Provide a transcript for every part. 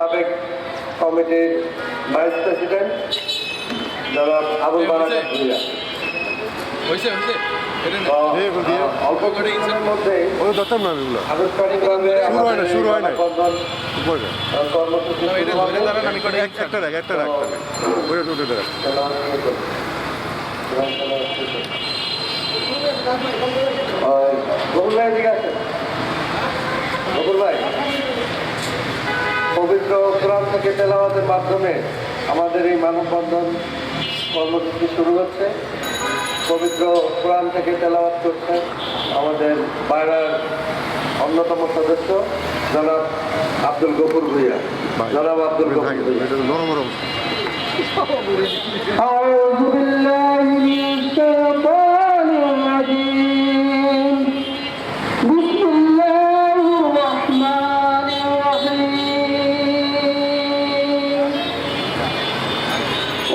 সাবেক কমিটির vice president জনাব আবুল বারাকাত ভূঁইয়া অল্প কিছুক্ষণের মধ্যে আনুষ্ঠানিকভাবে শুরু হয় না কর্মসূচি বকুল ভাই ঠিক আছে বকুল ভাই পবিত্র কোরআন থেকে তেলাওয়াতের মাধ্যমে আমাদের এই মানববন্ধন কর্মসূচি শুরু হচ্ছে। পবিত্র কোরআন থেকে তেলাওয়াত করছেন আমাদের বাইরার অন্যতম সদস্য জনাব আব্দুল গফুর ভূঁইয়া। জনাব আব্দুল গফুর ভূঁইয়া। أعوذ بالله من الشيطان الرجيم بسم الله الرحمن الرحيم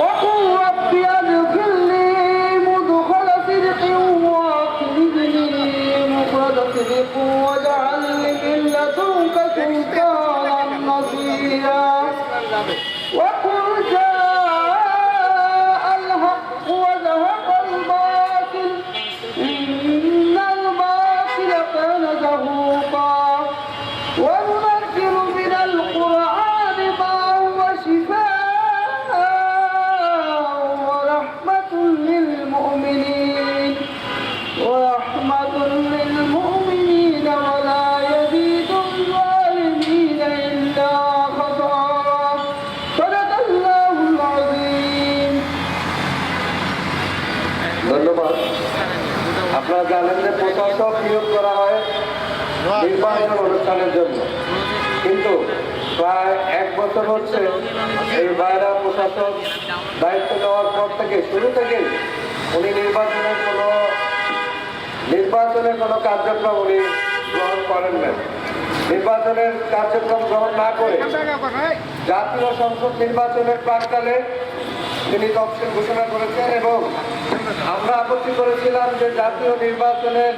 وقل رب أدخلني مدخل صدق وأخرجني مخرج صدق واجعل لي من لدنك سلطانا نصيرا وقل جاء الحق وزهق الباطل إن الباطل كان زهوقا وننزل من القرآن ما هو شفاء ورحمة للمؤمنين ولا يزيد الظالمين إلا خسارا صدق الله العظيم. ধন্যবাদ। আপনারা জানেন যে প্রশাসক নিয়োগ করা হয় নির্বাচন অনুষ্ঠানের জন্য, কিন্তু প্রায় 1 বছর হচ্ছে এই বাইরা প্রশাসক দায়িত্ব নেওয়ার পর থেকে শুরু থেকেই উনি নির্বাচনের কোনো কার্যক্রম উনি গ্রহণ করেন না। নির্বাচনের কার্যক্রম গ্রহণ না করে জাতীয় সংসদ নির্বাচনের প্রাক্কালে তিনি তফসিল ঘোষণা করেছেন এবং আমরা আপত্তি করেছিলাম যে জাতীয় নির্বাচনের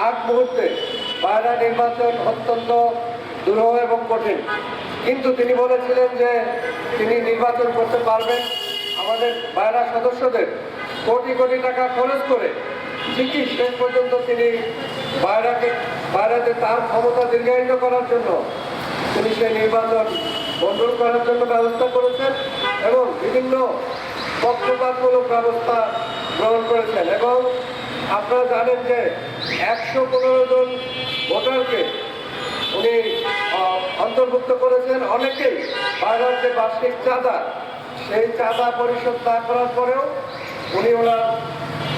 আগ মুহূর্তে বাইরা নির্বাচন অত্যন্ত দুরূহ এবং কঠিন, কিন্তু তিনি বলেছিলেন যে তিনি নির্বাচন করতে পারবেন। আমাদের বাইরা সদস্যদের কোটি কোটি টাকা খরচ করে ঠিকই শেষ পর্যন্ত তিনি বাইরাতে তার ক্ষমতা দীর্ঘায়িত করার জন্য তিনি সেই নির্বাচন মণ্ডল করার জন্য ব্যবস্থা করেছেন এবং বিভিন্ন পক্ষপাতমূলক ব্যবস্থা গ্রহণ করেছেন। এবং আপনারা জানেন যে 115 জন ভোটারকে উনি অন্তর্ভুক্ত করেছেন। অনেকেই বাইরের যে বার্ষিক চাঁদা, সেই চাঁদা পরিশোধ না করার পরেও উনি ওনার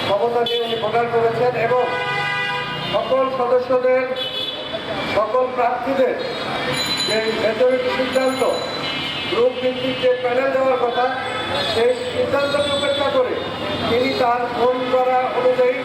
ক্ষমতা দিয়ে উনি ভোটার করেছেন এবং সকল সদস্যদের, সকল প্রার্থীদের যে মেজরিটি সিদ্ধান্ত, গ্রুপ ভিত্তিক যে প্যানেল দেওয়ার কথা, সেই সিদ্ধান্তকে উপেক্ষা করে তিনি তার ফোন করা অনুযায়ী